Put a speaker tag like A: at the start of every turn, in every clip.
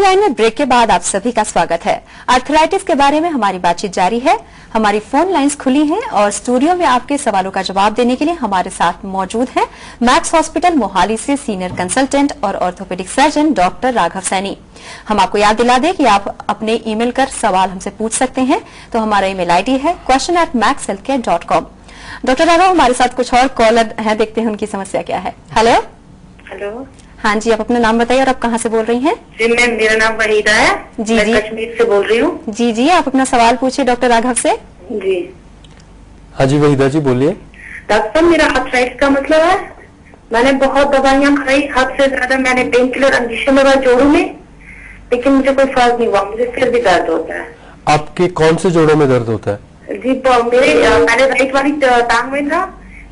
A: हेल्थलाइन में ब्रेक के बाद आप सभी का स्वागत है। आर्थराइटिस के बारे में हमारी बातचीत जारी है। हमारी फोन लाइंस खुली हैं और स्टूडियो में आपके सवालों का जवाब देने के लिए हमारे साथ मौजूद हैं मैक्स हॉस्पिटल मोहाली से सीनियर कंसल्टेंट और orthopaedic surgeon doctor Raghav Saini. हम आपको याद दिला दें कि आप अपने ईमेल कर सवाल हमसे पूछ सकते हैं। तो हमारा ईमेल आईडी है question@maxhealthcare.com। डॉक्टर राघव, हमारे साथ कुछ और कॉलर हैं, देखते हैं उनकी समस्या क्या है। Hello
B: hello.
A: हाँ जी, आप अपना नाम बताइए और आप कहाँ से बोल रही हैं?
B: जी मैम, मेरा नाम वहीदा है।
A: जी
B: मैं
A: जी,
B: कश्मीर से बोल रही हूँ।
A: जी जी, आप अपना सवाल पूछिए डॉक्टर राघव से।
B: जी
C: हाँ जी वहीदा जी बोलिए।
B: डॉक्टर साहब, मेरा आर्थराइटिस का मतलब है, मैंने बहुत दवाइयाँ खाई, हद से ज्यादा मैंने पेन किलर इंजेक्शन लगा जोड़ों में, लेकिन मुझे कोई फर्क नहीं हुआ। मुझे फिर भी दर्द होता है।
C: आपके कौन से जोड़ों में दर्द होता है?
B: जी मेरे पहले राइट वाली टांग में था,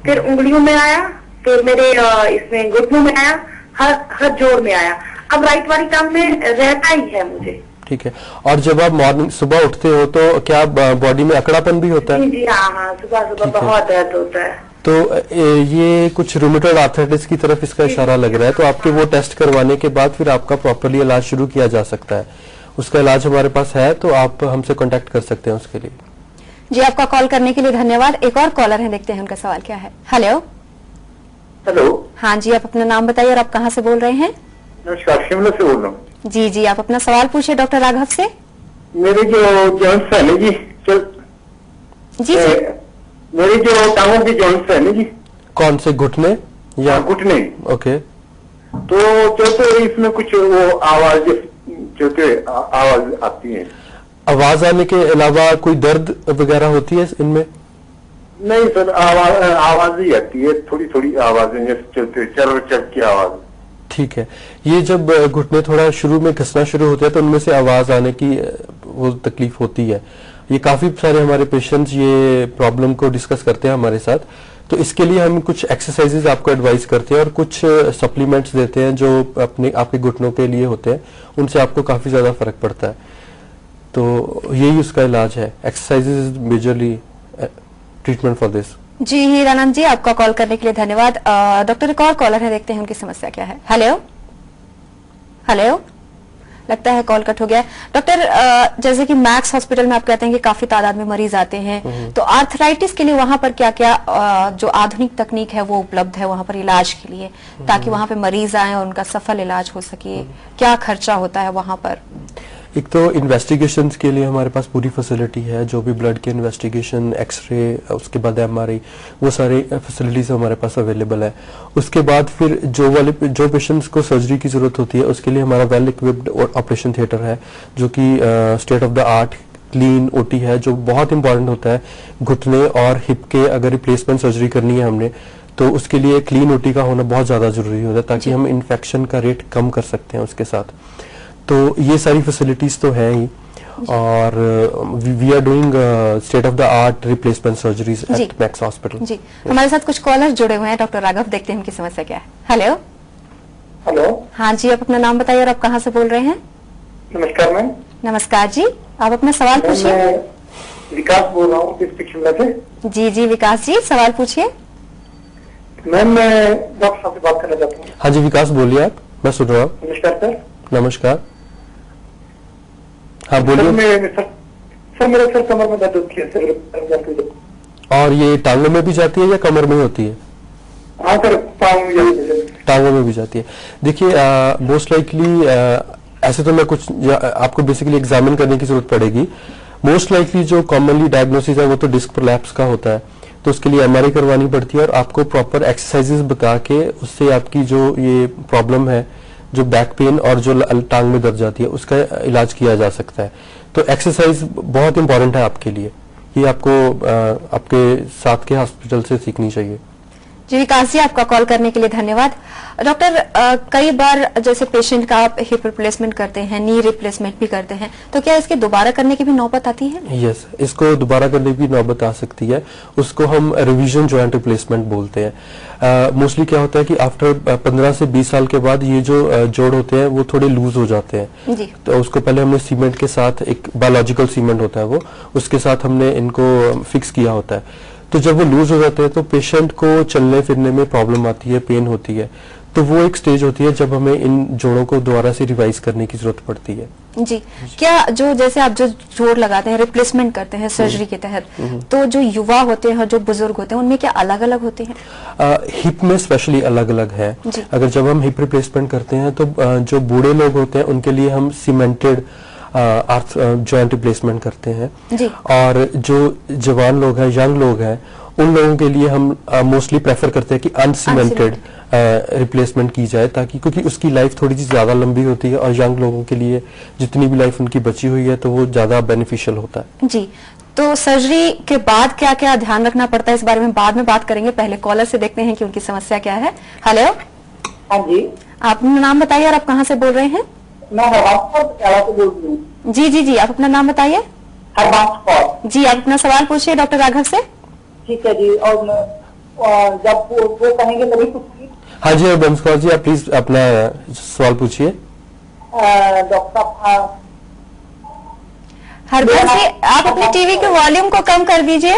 B: फिर उंगलियों में आया, फिर मेरे इसमें घुटनों में आया, हर जोड़ में आया। अब राइट वाली टांग में रहता ही है मुझे।
C: ठीक है। और जब आप मॉर्निंग सुबह उठते हो तो क्या बॉडी में अकड़ापन भी होता है?
B: जी जी हाँ, सुबह सुबह बहुत दर्द होता है।
C: तो ये कुछ रूमेटॉइड आर्थराइटिस की तरफ इसका इशारा लग रहा है। तो आपके वो टेस्ट करवाने के बाद फिर आपका प्रॉपर्ली इलाज शुरू किया जा सकता है। उसका इलाज हमारे पास है, तो आप हमसे कॉन्टेक्ट कर सकते हैं उसके लिए।
A: जी, आपका कॉल करने के लिए धन्यवाद। एक और कॉलर है, देखते हैं उनका सवाल क्या है। हेलो।
D: हेलो।
A: हाँ जी, आप अपना नाम बताइए और आप कहाँ से बोल रहे हैं?
D: नमस्कार, शिमला से बोल रहा हूँ।
A: जी जी, आप अपना सवाल पूछिए डॉक्टर राघव से।
D: मेरे जो जॉइंट्स है ना जी,
A: जी जी,
D: मेरी जो टांगों की जॉइंट्स है ना जी।
C: कौन से, घुटने या
D: घुटने?
C: ओके।
D: तो चलते इसमें कुछ वो आवाज चलते आवाज आती है।
C: आवाज आने के अलावा कोई दर्द वगैरह होती है इनमें?
D: नहीं सर, आवाज ही आती है, थोड़ी थोड़ी आवाजें जैसे चलते चर चर की आवाज।
C: ठीक है। ये जब घुटने थोड़ा शुरू में घसना शुरू होते हैं तो उनमें से आवाज आने की वो तकलीफ होती है। ये काफी सारे हमारे पेशेंट्स ये प्रॉब्लम को डिस्कस करते हैं हमारे साथ। तो इसके लिए हम कुछ एक्सरसाइजेज आपको एडवाइस करते हैं और कुछ सप्लीमेंट्स देते हैं जो आपके घुटनों के लिए होते हैं। उनसे आपको काफी ज्यादा फर्क पड़ता है। तो यही उसका इलाज है। Exercises is majorly treatment for this.
A: जी हीरानंद जी, आपका कॉल करने के लिए धन्यवाद। डॉक्टर, एक और कॉलर है, देखते हैं उनकी समस्या क्या है। हेलो हेलो, लगता है कॉल कट हो गया है। डॉक्टर, जैसे कि मैक्स हॉस्पिटल में आप कहते हैं कि काफी तादाद में मरीज आते हैं, तो आर्थराइटिस के लिए वहां पर क्या क्या जो आधुनिक तकनीक है वो उपलब्ध है वहां पर इलाज के लिए, ताकि वहां पे मरीज आए और उनका सफल इलाज हो सके? क्या खर्चा होता है वहां पर?
C: एक तो इन्वेस्टिगेशंस के लिए हमारे पास पूरी फैसिलिटी है। जो भी ब्लड के इन्वेस्टिगेशन, एक्सरे, उसके बाद एमआरआई, वो सारी फैसिलिटीज हमारे पास अवेलेबल है। उसके बाद फिर जो पेशेंट्स को सर्जरी की जरूरत होती है उसके लिए हमारा वेल इक्विप्ड ऑपरेशन थिएटर है, जो कि state of the art clean OT है, जो बहुत इंपॉर्टेंट होता है। घुटने और हिप के अगर रिप्लेसमेंट सर्जरी करनी है हमने, तो उसके लिए क्लीन ओटी का होना बहुत ज्यादा जरूरी होता है, ताकि हम इन्फेक्शन का रेट कम कर सकते हैं उसके साथ। तो ये सारी फैसिलिटीज तो हैं ही। और we are doing state of the art replacement surgeries at Max Hospital.
A: जी, हमारे साथ कुछ कॉलर जुड़े हुए हैं डॉक्टर राघव, देखते हैं उनकी समस्या क्या है। हेलो।
D: हेलो।
A: हाँ जी, आप अपना नाम बताइए और आप कहाँ से बोल रहे हैं?
D: नमस्कार मैम।
A: नमस्कार जी, आप अपना सवाल पूछिए।
D: मैं विकास बोल रहा हूँ शिमला से।
A: जी जी विकास जी, सवाल पूछिए।
D: मैम, मैं डॉक्टर साहब से बात करना चाहता हूँ।
C: हाँ जी विकास, बोलिए आप, मैं सुन रहा हूँ।
D: नमस्कार सर।
C: नमस्कार, हाँ बोलिए।
D: सर मेरे सर कमर में दर्द होती है सर।
C: और ये टांगों में भी जाती है या कमर में होती है?
D: हाँ सर,
C: टांगों में भी जाती है। देखिए, मोस्ट लाइकली ऐसे तो मैं कुछ आपको बेसिकली एग्जामिन करने की जरूरत पड़ेगी। मोस्ट लाइकली जो कॉमनली डायग्नोसिस है वो तो डिस्क प्रोलैप्स का होता है, तो उसके लिए एमआरआई करवानी पड़ती है और आपको प्रॉपर एक्सरसाइजेस बता के उससे आपकी जो ये प्रॉब्लम है, जो बैक पेन और जो टांग में दर्द जाती है, उसका इलाज किया जा सकता है। तो एक्सरसाइज बहुत इंपॉर्टेंट है आपके लिए। ये आपको आपके साथ के हॉस्पिटल से सीखनी चाहिए।
A: जी विकास जी, आपका कॉल करने के लिए धन्यवाद। डॉक्टर, कई बार जैसे पेशेंट का आप हिप रिप्लेसमेंट करते हैं, नी रिप्लेसमेंट भी करते हैं, तो क्या इसके दोबारा करने की भी नौबत आती है?
C: यस, इसको दोबारा करने की नौबत आ सकती है। उसको हम रिवीजन जॉइंट रिप्लेसमेंट बोलते हैं। मोस्टली क्या होता है कि आफ्टर 15 से 20 साल के बाद ये जो जोड़ होते हैं वो थोड़े लूज हो जाते हैं
A: जी।
C: तो उसको पहले हमने सीमेंट के साथ, एक बायोलॉजिकल सीमेंट होता है वो, उसके साथ हमने इनको फिक्स किया होता है। तो जब वो लूज हो जाते हैं तो पेशेंट को चलने फिरने में प्रॉब्लम आती है, पेन होती है। तो वो एक स्टेज होती है जब हमें इन जोड़ों को दोबारा से रिवाइज करने की जरूरत पड़ती है।
A: जी, क्या जो जैसे आप जो जोड़ लगाते हैं, रिप्लेसमेंट करते हैं सर्जरी के तहत, तो जो युवा होते हैं, जो बुजुर्ग होते हैं, उनमें क्या अलग अलग होते हैं?
C: हिप में स्पेशली अलग अलग है। अगर जब हम हिप रिप्लेसमेंट करते हैं तो जो बूढ़े लोग होते हैं उनके लिए हम सीमेंटेड जॉइंट रिप्लेसमेंट करते हैं
A: जी।
C: और जो जवान लोग हैं, यंग लोग हैं, उन लोगों के लिए हम मोस्टली प्रेफर करते हैं कि अनसीमेंटेड रिप्लेसमेंट की जाए, ताकि क्योंकि उसकी लाइफ थोड़ी सी ज्यादा लंबी होती है और यंग लोगों के लिए जितनी भी लाइफ उनकी बची हुई है तो वो ज्यादा बेनिफिशियल होता है।
A: जी, तो सर्जरी के बाद क्या क्या ध्यान रखना पड़ता है, इस बारे में बाद में बात करेंगे। पहले कॉलर से देखते हैं कि उनकी समस्या क्या है। हेलो,
E: हाँ जी,
A: आप अपना नाम बताइए और आप कहाँ से बोल रहे हैं?
E: मैं हरबंस कौर पटियाला से बोल रही हूँ।
A: जी जी जी, आप अपना नाम बताइए।
E: हरबंस कौर।
A: जी, आप अपना सवाल पूछिए डॉक्टर राघव से।
E: ठीक है जी, और जब वो कहेंगे तभी पूछिए।
C: हाँ जी हरबंस कौर जी, आप प्लीज अपना सवाल पूछिए।
E: डॉक्टर
A: हरबंस जी, आप अपने टीवी के वॉल्यूम को कम कर दीजिए।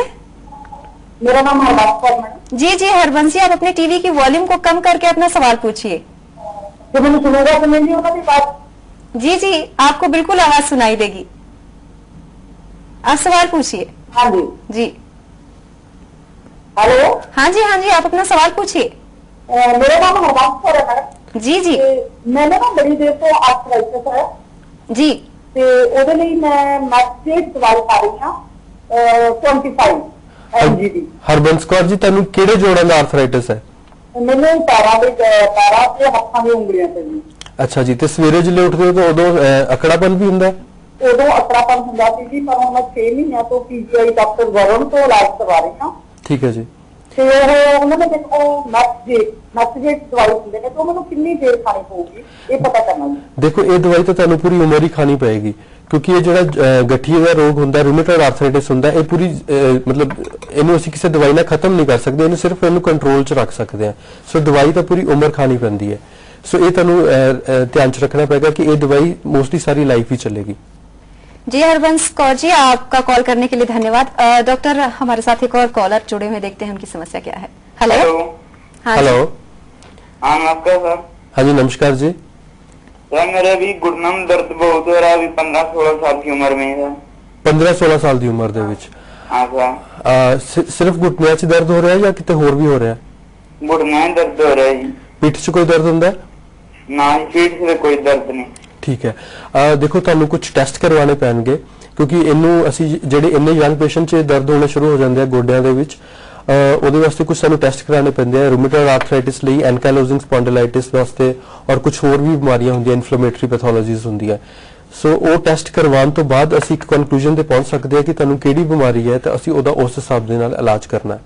E: मेरा नाम हरबंस कौर है।
A: जी जी हरबंस जी, आप अपने टीवी की वॉल्यूम को कम करके अपना सवाल पूछिए।
E: जो मैंने सुनूंगा तो नहीं होगा भी बात।
A: जी जी, आपको बिल्कुल आवाज सुनाई देगी। आप सवाल पूछिए।
E: हाँ जी
A: जी,
E: हेलो।
A: हाँ जी हाँ जी, आप अपना सवाल पूछिए।
E: मेरा नाम हरबंस कौर है मैडम।
A: जी जी
E: मैंने ना बड़ी देर से आर्थराइटिस है
A: जी
E: ਤੇ ਉਹਦੇ ਲਈ ਮੈਂ ਮੈਸੇਜ ਦਵਾਈ ਖਾ ਰਹੀ ਹਾਂ 25 mg ਦੀ।
C: ਹਰਬੰਸ ਕੌਰ ਜੀ, ਤੁਹਾਨੂੰ ਕਿਹੜੇ ਜੋੜਾਂ ਦਾ ਆਰਥਰਾਈਟਿਸ ਹੈ?
E: ਮੈਨੂੰ ਪੈਰਾਂ ਤੇ ਹੱਥਾਂ ਦੀ ਉਂਗਲੀਆਂ ਤੇ ਵੀ।
C: ਅੱਛਾ ਜੀ, ਤੇ ਸਵੇਰੇ ਜਦੋਂ ਉੱਠਦੇ ਹੋ ਤਾਂ ਉਦੋਂ ਅਕੜਾਪਨ ਵੀ ਹੁੰਦਾ ਹੈ?
E: ਉਦੋਂ ਅਕੜਾਪਨ ਹੁੰਦਾ ਸੀ ਜੀ, ਪਰ ਹੁਣ ਮੈਂ 6 ਮਹੀਨਿਆਂ ਤੋਂ ਪੀਜੀਆਈ ਡਾਕਟਰ ਵਰੁਣ ਤੋਂ ਇਲਾਜ ਕਰਵਾ ਰਹੀ ਹਾਂ।
C: ਠੀਕ ਹੈ ਜੀ।
E: ਤੇ ਉਹ ਉਹਨਾਂ ਨੇ ਦੇਖੋ ਮੈਸੇਜ ਦਵਾਈ ਦਿੰਦੇ ਨੇ, तो ਮੈਨੂੰ ਕਿੰਨੀ ਦੇਰ ਖਾਣੀ ਪਊਗੀ ਇਹ ਪਤਾ ਕਰਨਾ ਜੀ।
C: ਦੇਖੋ, ਇਹ ਦਵਾਈ ਤਾਂ ਤੁਹਾਨੂੰ ਪੂਰੀ ਉਮਰ ਹੀ ਖਾਣੀ ਪਏਗੀ, ਕਿਉਂਕਿ ਇਹ ਜਿਹੜਾ ਗਠੀਏ ਦਾ ਰੋਗ ਹੁੰਦਾ, ਰੂਮੇਟੋਇਡ ਆਰਥਰਾਈਟਿਸ ਹੁੰਦਾ, ਇਹ ਪੂਰੀ ਮਤਲਬ ਇਹਨੂੰ ਅਸੀਂ ਕਿਸੇ ਦਵਾਈ ਨਾਲ ਖਤਮ ਨਹੀਂ ਕਰ ਸਕਦੇ, ਇਹਨੂੰ ਸਿਰਫ ਇਹਨੂੰ ਕੰਟਰੋਲ 'ਚ ਰੱਖ ਸਕਦੇ ਹਾਂ। ਸੋ ਦਵਾਈ ਤਾਂ ਪੂਰੀ ਉਮਰ ਖਾਣੀ ਪੈਂਦੀ ਹੈ। ਸੋ ਇਹ ਤੁਹਾਨੂੰ ਧਿਆਨ 'ਚ ਰੱਖਣਾ ਪਏਗਾ कि ये दवाई मोस्टली सारी लाइफ ही चलेगी।
A: जी हरबंस कौर जी, आपका कॉल करने के लिए धन्यवाद। डॉक्टर, हमारे साथ एक और कॉलर जुड़े हुए, देखते हैं उनकी समस्या क्या है। हेलो। हाँ
C: हेलो।
F: हाँ नमस्कार सर।
C: हाँ जी नमस्कार जी।
F: सर मेरे अभी घुटनों में दर्द बहुत हो रहा है, अभी 15-16 साल की उम्र में है।
C: 15-16 ਸਾਲ ਦੀ ਉਮਰ ਦੇ ਵਿੱਚ?
F: हाँ सर।
C: ਸਿਰਫ ਘੁਟਨਿਆਂ 'ਚ ਦਰਦ ਹੋ ਰਿਹਾ ਜਾਂ ਕਿਤੇ ਹੋਰ ਵੀ ਹੋ ਰਿਹਾ?
F: घुटनों में दर्द हो रहा है जी।
C: ਪਿੱਠ 'ਚ ਕੋਈ ਦਰਦ ਹੁੰਦਾ?
F: ना पीठ से कोई दर्द नहीं।
C: ਠੀਕ ਹੈ। ਦੇਖੋ, ਤੁਹਾਨੂੰ ਕੁਝ ਟੈਸਟ ਕਰਵਾਉਣੇ ਪੈਣਗੇ, ਕਿਉਂਕਿ ਇਹਨੂੰ ਅਸੀਂ ਜਿਹੜੇ ਇੰਨੇ ਯੰਗ ਪੇਸ਼ੈਂਟ 'ਚ ਦਰਦ ਹੋਣੇ ਸ਼ੁਰੂ ਹੋ ਜਾਂਦੇ ਆ ਗੋਡਿਆਂ ਦੇ ਵਿੱਚ, ਉਹਦੇ ਵਾਸਤੇ ਕੁਝ ਸਾਨੂੰ ਟੈਸਟ ਕਰਾਉਣੇ ਪੈਂਦੇ ਆ। ਰੂਮੇਟੋਇਡ ਆਰਥਰਾਈਟਿਸ ਲਈ, ਐਨਕਾਇਲੋਜ਼ਿੰਗ ਸਪੌਂਡਿਲਾਈਟਿਸ ਵਾਸਤੇ, ਔਰ ਕੁਝ ਹੋਰ ਵੀ ਬਿਮਾਰੀਆਂ ਹੁੰਦੀਆਂ, ਇਨਫਲੇਮੇਟਰੀ ਪੈਥੋਲੋਜੀਜ਼ ਹੁੰਦੀਆਂ। ਸੋ ਉਹ ਟੈਸਟ ਕਰਵਾਉਣ ਤੋਂ ਬਾਅਦ ਅਸੀਂ ਇੱਕ ਕਨਕਲੂਜਨ ਤੇ ਪਹੁੰਚ ਸਕਦੇ ਹਾਂ ਕਿ ਤੁਹਾਨੂੰ ਕਿਹੜੀ ਬਿਮਾਰੀ ਹੈ ਤੇ ਅਸੀਂ ਉਹਦਾ ਉਸ ਹਿਸਾਬ ਦੇ ਨਾਲ ਇਲਾਜ करना है।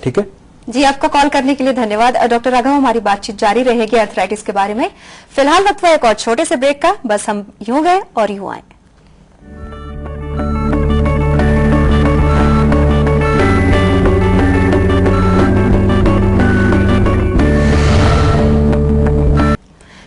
C: ठीक है
A: जी, आपका कॉल करने के लिए धन्यवाद। डॉक्टर राघव, हमारी बातचीत जारी रहेगी आर्थराइटिस के बारे में। फिलहाल वक्त हुआ एक और छोटे से ब्रेक का, बस हम यूं गए और यूं आए।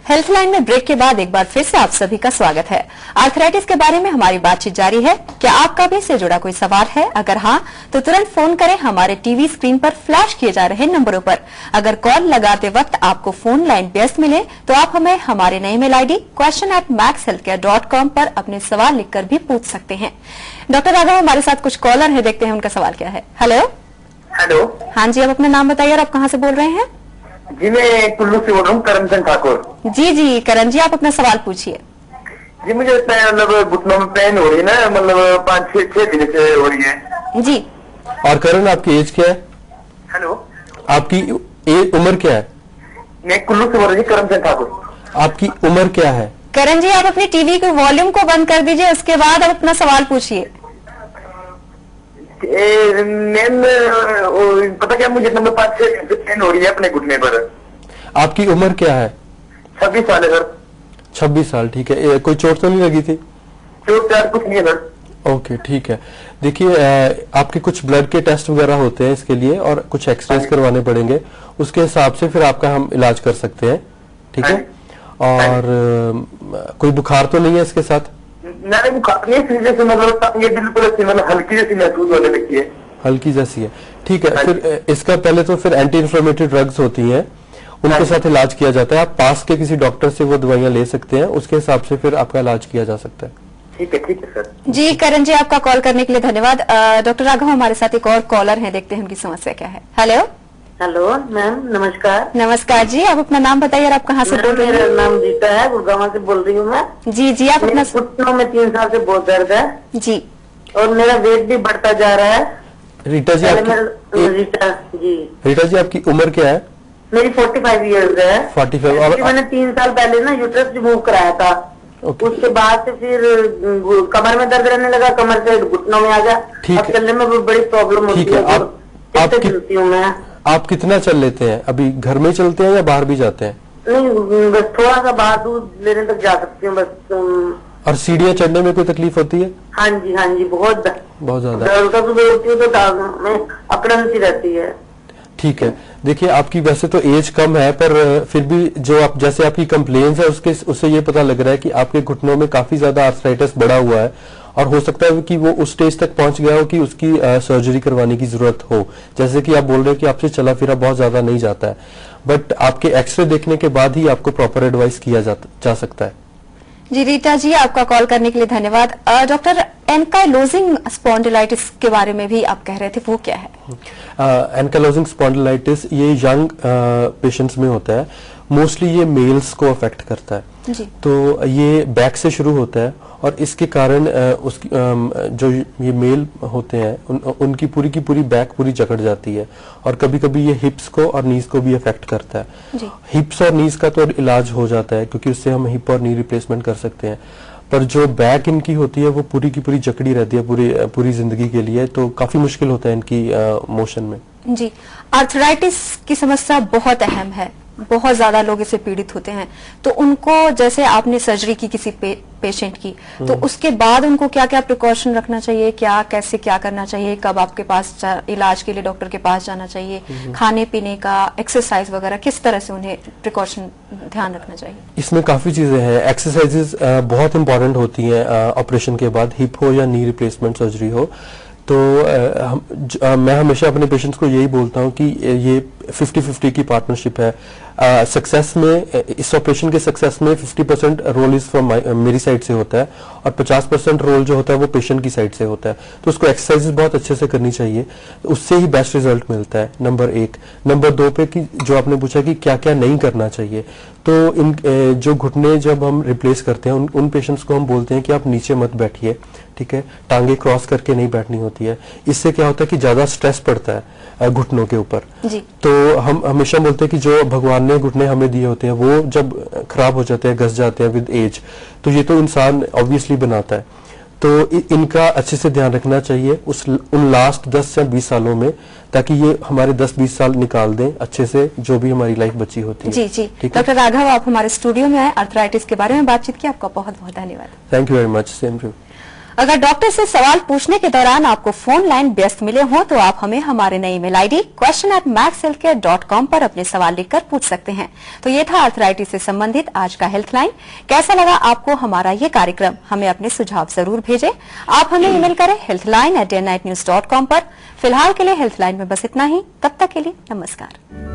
A: हेल्थलाइन में ब्रेक के बाद एक बार फिर से आप सभी का स्वागत है। आर्थराइटिस के बारे में हमारी बातचीत जारी है। क्या आपका भी इससे जुड़ा कोई सवाल है? अगर हाँ, तो तुरंत फोन करें हमारे टीवी स्क्रीन पर फ्लैश किए जा रहे नंबरों पर। अगर कॉल लगाते वक्त आपको फोन लाइन व्यस्त मिले तो आप हमें हमारे नई मेल आईडी question@maxhealthcare.com पर अपने सवाल लिखकर भी पूछ सकते हैं। डॉक्टर राघव, हमारे साथ कुछ कॉलर है, देखते हैं उनका सवाल क्या है। हेलो।
E: हेलो।
A: हाँ जी, आप अपना नाम बताइए और आप कहाँ से बोल रहे हैं?
E: जी, मैं कुल्लू से बोल रहा हूँ, करमचंद ठाकुर।
A: जी जी करण जी, आप अपना सवाल पूछिए।
E: जी, मुझे मतलब घुटनों में पेन हो रही है ना, मतलब 5-6 दिन से हो रही है
A: जी।
C: और करण, आपकी एज क्या है?
E: हेलो।
C: आपकी उम्र क्या है?
E: मैं कुल्लू से बोल रही हूँ, करमचंद ठाकुर।
C: आपकी उम्र क्या है?
A: करण जी, आप अपनी टीवी के वॉल्यूम को बंद कर दीजिए, उसके बाद आप अपना सवाल पूछिए।
E: मैम पता क्या, मुझे नंबर 5-6 दिन से पेन हो रही है अपने घुटने पर।
C: आपकी उम्र क्या है?
E: 26 साल है सर।
C: 26 साल, ठीक है। कोई चोट तो नहीं लगी थी?
E: चोट चार कुछ नहीं है सर।
C: ओके, ठीक है। देखिए, आपके कुछ ब्लड के टेस्ट वगैरह होते हैं इसके लिए, और कुछ एक्सरेज करवाने पड़ेंगे, उसके हिसाब से फिर आपका हम इलाज कर सकते हैं। ठीक है। और कोई बुखार तो नहीं है इसके साथ?
E: नहीं, बुखार नहीं, जैसे मतलब ये बिल्कुल ऐसी मतलब हल्की जैसी महसूस होने लगती है।
C: हल्की जैसी है, ठीक है। फिर इसका पहले तो फिर एंटी इन्फ्लेमेटरी ड्रग्स होती हैं, उनके साथ इलाज किया जाता है। आप पास के किसी डॉक्टर से वो दवाइयां ले सकते हैं, उसके हिसाब से फिर आपका इलाज किया जा सकता है।
D: ठीक है सर।
A: जी करण जी, आपका कॉल करने के लिए धन्यवाद। डॉक्टर राघव हमारे साथ एक और कॉलर हैं, देखते हैं उनकी समस्या क्या है। हेलो
E: हेलो मैम, नमस्कार।
A: नमस्कार जी, आप अपना नाम बताइए और आप कहाँ से बोल रही
E: मेरा
A: हैं?
E: नाम गीता है, गुड़गांव से बोल रही हूँ मैं।
A: जी आप अपना
E: घुटनों में 3 साल से बहुत दर्द है
A: जी,
E: और मेरा वेट भी बढ़ता जा रहा है।
C: रीटा जी रीटा जी आपकी उम्र क्या है?
E: मेरी 45 ईयर्स है।
C: 45 और
E: मैंने 3 साल पहले ना यूट्रस रिमूव कराया था। उसके बाद से फिर कमर में दर्द रहने लगा, कमर से घुटनों में आ गया। अब चलने में बड़ी प्रॉब्लम होती है। आप चलती हूँ मैं।
C: आप कितना चल लेते हैं? अभी घर में चलते हैं या बाहर भी जाते हैं?
E: नहीं, बस थोड़ा सा बाहर दूध लेने तक जा सकती हूँ बस।
C: और सीढ़ियाँ चढ़ने में कोई तकलीफ होती है?
E: हाँ जी बहुत
C: ज्यादा।
E: सुबह उठती हूँ तो टांग में अकड़न सी रहती है।
C: ठीक है, देखिए आपकी वैसे तो एज कम है, पर फिर भी जो आप जैसे आपकी कंप्लेंट्स है उससे ये पता लग रहा है कि आपके घुटनों में काफी ज्यादा आर्थराइटिस बढ़ा हुआ है और हो सकता है कि वो उस स्टेज तक पहुंच गया हो कि उसकी सर्जरी करवाने की जरूरत हो। जैसे कि आप बोल रहे हैं कि आपसे चला फिरा बहुत ज्यादा नहीं जाता है, बट आपके एक्सरे देखने के बाद ही आपको प्रॉपर एडवाइस किया जा सकता है।
A: जी रीटा जी, आपका कॉल करने के लिए धन्यवाद। डॉक्टर एनकाइलोजिंग स्पॉन्डिलाइटिस के बारे में भी आप कह रहे थे, वो क्या है?
C: एनकाइलोजिंग स्पॉन्डिलाइटिस ये यंग पेशेंट्स में होता है, मोस्टली ये मेल्स को अफेक्ट करता है
A: जी।
C: तो ये बैक से शुरू होता है और इसके कारण उसकी जो ये मेल होते हैं उनकी पूरी की पूरी बैक पूरी जकड़ जाती है और कभी कभी ये हिप्स को और नीज को भी अफेक्ट करता है
A: जी।
C: हिप्स और नीज का तो इलाज हो जाता है क्योंकि उससे हम हिप और नी रिप्लेसमेंट कर सकते हैं, पर जो बैक इनकी होती है वो पूरी की पूरी जकड़ी रहती है पूरी जिंदगी के लिए, तो काफी मुश्किल होता है इनकी मोशन में। जी,
A: आर्थराइटिस की समस्या बहुत अहम है, बहुत ज्यादा लोग इससे पीड़ित होते हैं, तो उनको जैसे आपने सर्जरी की किसी पेशेंट की, तो उसके बाद उनको क्या क्या प्रिकॉशन रखना चाहिए, कैसे क्या करना चाहिए, कब आपके पास इलाज के लिए डॉक्टर के पास जाना चाहिए, खाने पीने का, एक्सरसाइज वगैरह, किस तरह से उन्हें प्रिकॉशन ध्यान रखना चाहिए? इसमें
C: काफी चीजें हैं। एक्सरसाइजेस बहुत इंपॉर्टेंट होती हैं ऑपरेशन के बाद, हिप हो या नी रिप्लेसमेंट सर्जरी हो। तो मैं हमेशा अपने पेशेंट्स को यही बोलता हूँ कि ये 50-50 की पार्टनरशिप है। सक्सेस में, इस ऑपरेशन के सक्सेस में 50% रोल इज फ्रॉम मेरी साइड से होता है और 50% रोल जो होता है वो पेशेंट की साइड से होता है। तो उसको एक्सरसाइजेस बहुत अच्छे से करनी चाहिए, उससे ही बेस्ट रिजल्ट मिलता है, नंबर 1। नंबर 2 पे कि जो आपने पूछा कि क्या क्या नहीं करना चाहिए, तो इन जो घुटने जब हम रिप्लेस करते हैं उन पेशेंट्स को हम बोलते हैं कि आप नीचे मत बैठिए, ठीक है, टांगे क्रॉस करके नहीं बैठनी होती है। इससे क्या होता है कि ज्यादा स्ट्रेस पड़ता है घुटनों के ऊपर। तो हम हमेशा बोलते हैं कि जो भगवान ने घुटने हमें दिए होते हैं वो जब खराब हो जाते हैं, घस जाते हैं विद एज, तो ये तो इंसान ऑब्वियसली बनाता है, तो इनका अच्छे से ध्यान रखना चाहिए उन लास्ट 10 या 20 सालों में, ताकि ये हमारे 10-20 साल निकाल दें अच्छे से जो भी हमारी लाइफ बची होती है।
A: जी। डॉक्टर राघव, आप हमारे स्टूडियो में आए, आर्थराइटिस के बारे में बातचीत की, आपका बहुत बहुत धन्यवाद।
C: Thank you very much. Same to you.
A: अगर डॉक्टर से सवाल पूछने के दौरान आपको फोन लाइन व्यस्त मिले हों तो आप हमें हमारे नई ईमेल आईडी question@maxhealthcare.com पर अपने सवाल लिखकर पूछ सकते हैं। तो ये था आर्थराइटिस से संबंधित आज का हेल्थ लाइन। कैसा लगा आपको हमारा ये कार्यक्रम? हमें अपने सुझाव जरूर भेजें। आप हमें ईमेल करें healthline@dayandnightnews.com पर। फिलहाल के लिए हेल्थ लाइन में बस इतना ही। तब तक के लिए नमस्कार।